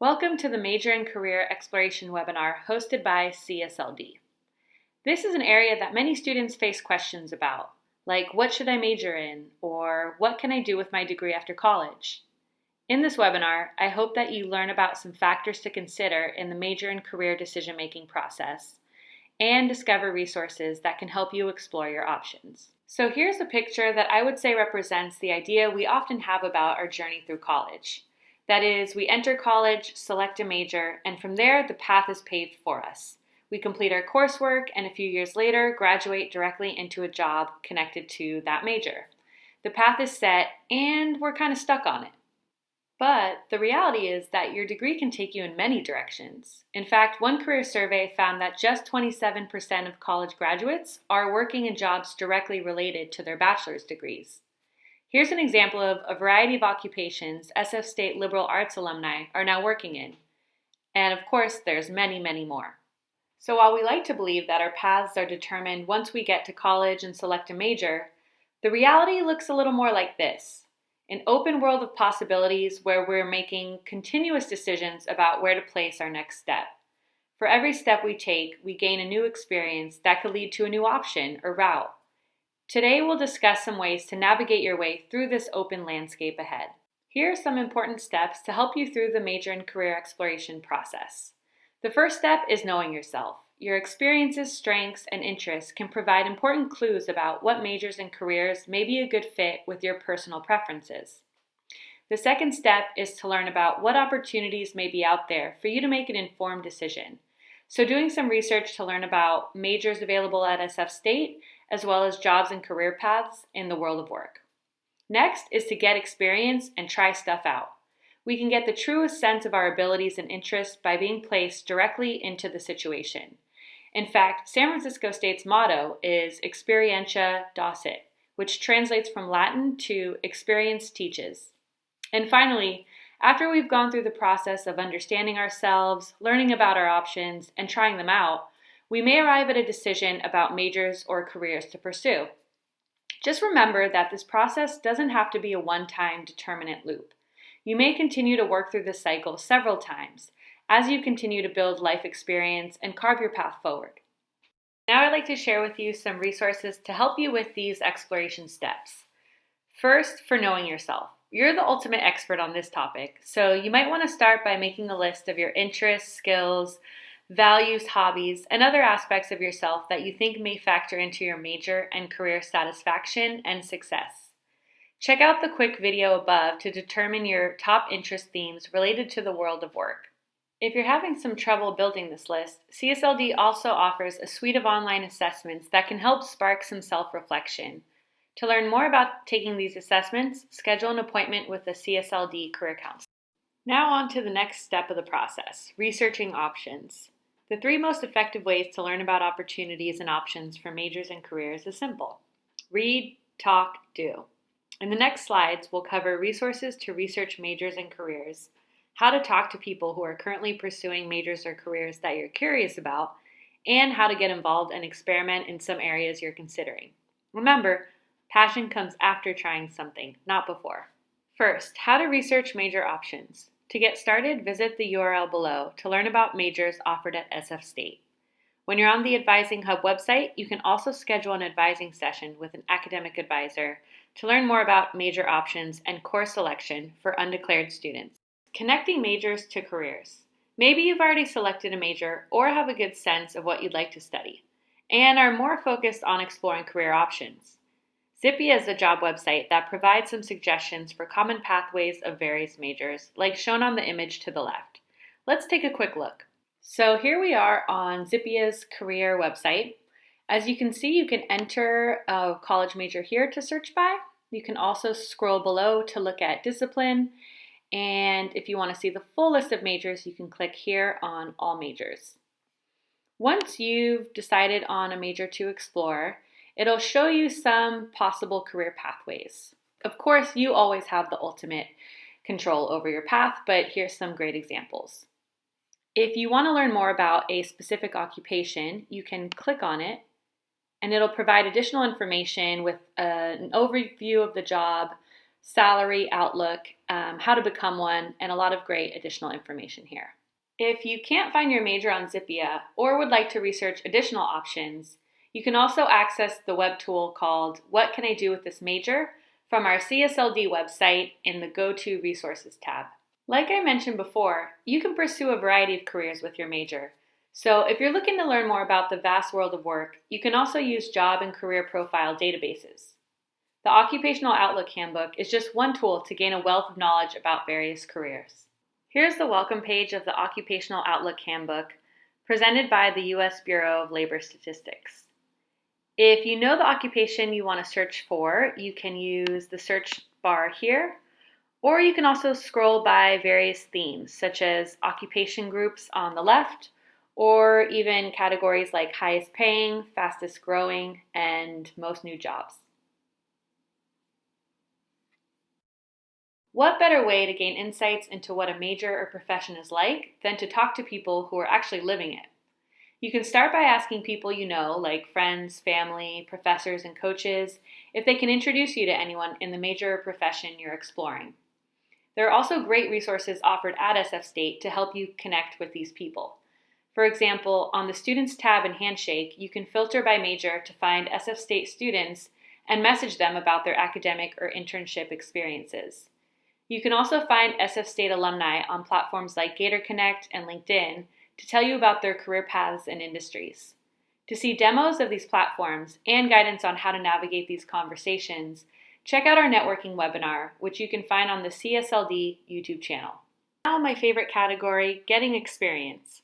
Welcome to the Major and Career Exploration webinar hosted by CSLD. This is an area that many students face questions about, like what should I major in, or what can I do with my degree after college? In this webinar, I hope that you learn about some factors to consider in the major and career decision-making process, and discover resources that can help you explore your options. So here's a picture that I would say represents the idea we often have about our journey through college. That is, we enter college, select a major, and from there, the path is paved for us. We complete our coursework, and a few years later, graduate directly into a job connected to that major. The path is set, and we're kind of stuck on it. But the reality is that your degree can take you in many directions. In fact, one career survey found that just 27% of college graduates are working in jobs directly related to their bachelor's degrees. Here's an example of a variety of occupations SF State liberal arts alumni are now working in. And of course, there's many, many more. So while we like to believe that our paths are determined once we get to college and select a major, the reality looks a little more like this: an open world of possibilities where we're making continuous decisions about where to place our next step. For every step we take, we gain a new experience that could lead to a new option or route. Today, we'll discuss some ways to navigate your way through this open landscape ahead. Here are some important steps to help you through the major and career exploration process. The first step is knowing yourself. Your experiences, strengths, and interests can provide important clues about what majors and careers may be a good fit with your personal preferences. The second step is to learn about what opportunities may be out there for you to make an informed decision. So doing some research to learn about majors available at SF State, as well as jobs and career paths in the world of work. Next is to get experience and try stuff out. We can get the truest sense of our abilities and interests by being placed directly into the situation. In fact, San Francisco State's motto is Experientia Docet, which translates from Latin to experience teaches. And finally, after we've gone through the process of understanding ourselves, learning about our options, and trying them out, we may arrive at a decision about majors or careers to pursue. Just remember that this process doesn't have to be a one-time determinant loop. You may continue to work through this cycle several times as you continue to build life experience and carve your path forward. Now I'd like to share with you some resources to help you with these exploration steps. First, for knowing yourself. You're the ultimate expert on this topic, so you might want to start by making a list of your interests, skills, values, hobbies, and other aspects of yourself that you think may factor into your major and career satisfaction and success. Check out the quick video above to determine your top interest themes related to the world of work. If you're having some trouble building this list, CSLD also offers a suite of online assessments that can help spark some self-reflection. To learn more about taking these assessments, schedule an appointment with a CSLD career counselor. Now on to the next step of the process, researching options. The three most effective ways to learn about opportunities and options for majors and careers is simple. Read, talk, do. In the next slides, we'll cover resources to research majors and careers, how to talk to people who are currently pursuing majors or careers that you're curious about, and how to get involved and experiment in some areas you're considering. Remember, passion comes after trying something, not before. First, how to research major options. To get started, visit the URL below to learn about majors offered at SF State. When you're on the Advising Hub website, you can also schedule an advising session with an academic advisor to learn more about major options and course selection for undeclared students. Connecting majors to careers. Maybe you've already selected a major or have a good sense of what you'd like to study, and are more focused on exploring career options. Zippia is a job website that provides some suggestions for common pathways of various majors, like shown on the image to the left. Let's take a quick look. So here we are on Zippia's career website. As you can see, you can enter a college major here to search by. You can also scroll below to look at discipline. And if you want to see the full list of majors, you can click here on All Majors. Once you've decided on a major to explore, it'll show you some possible career pathways. Of course, you always have the ultimate control over your path, but here's some great examples. If you want to learn more about a specific occupation, you can click on it, and it'll provide additional information with an overview of the job, salary, outlook, how to become one, and a lot of great additional information here. If you can't find your major on Zippia or would like to research additional options, you can also access the web tool called What Can I Do with This Major from our CSLD website in the Go To Resources tab. Like I mentioned before, you can pursue a variety of careers with your major. So if you're looking to learn more about the vast world of work, you can also use job and career profile databases. The Occupational Outlook Handbook is just one tool to gain a wealth of knowledge about various careers. Here's the welcome page of the Occupational Outlook Handbook, presented by the U.S. Bureau of Labor Statistics. If you know the occupation you want to search for, you can use the search bar here, or you can also scroll by various themes, such as occupation groups on the left, or even categories like highest paying, fastest growing, and most new jobs. What better way to gain insights into what a major or profession is like than to talk to people who are actually living it? You can start by asking people you know, like friends, family, professors, and coaches, if they can introduce you to anyone in the major or profession you're exploring. There are also great resources offered at SF State to help you connect with these people. For example, on the Students tab in Handshake, you can filter by major to find SF State students and message them about their academic or internship experiences. You can also find SF State alumni on platforms like Gator Connect and LinkedIn to tell you about their career paths and industries. To see demos of these platforms and guidance on how to navigate these conversations, check out our networking webinar, which you can find on the CSLD YouTube channel. Now my favorite category, getting experience.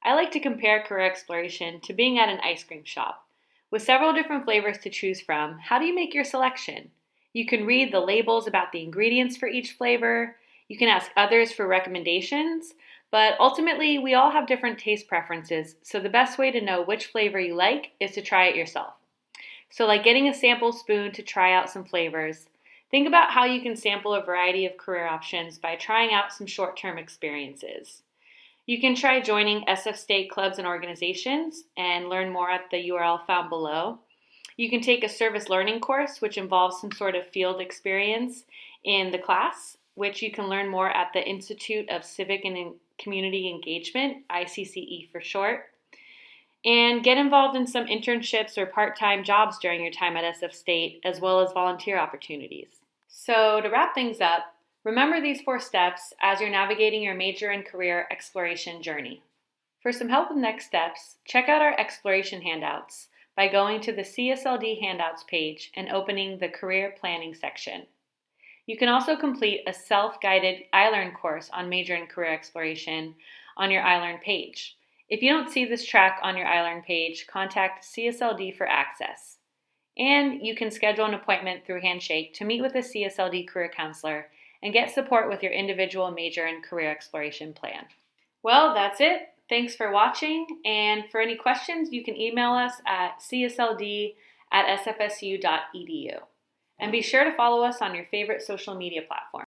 I like to compare career exploration to being at an ice cream shop. With several different flavors to choose from, how do you make your selection? You can read the labels about the ingredients for each flavor. You can ask others for recommendations, but ultimately we all have different taste preferences, so the best way to know which flavor you like is to try it yourself. So like getting a sample spoon to try out some flavors, think about how you can sample a variety of career options by trying out some short-term experiences. You can try joining SF State clubs and organizations and learn more at the URL found below. You can take a service learning course, which involves some sort of field experience in the class, which you can learn more at the Institute of Civic and Community Engagement, ICCE for short. And get involved in some internships or part-time jobs during your time at SF State, as well as volunteer opportunities. So to wrap things up, remember these 4 steps as you're navigating your major and career exploration journey. For some help with next steps, check out our exploration handouts by going to the CSLD handouts page and opening the career planning section. You can also complete a self-guided iLearn course on major and career exploration on your iLearn page. If you don't see this track on your iLearn page, contact CSLD for access. And you can schedule an appointment through Handshake to meet with a CSLD career counselor and get support with your individual major and career exploration plan. Well, that's it. Thanks for watching, and for any questions, you can email us at csld@sfsu.edu. And be sure to follow us on your favorite social media platform.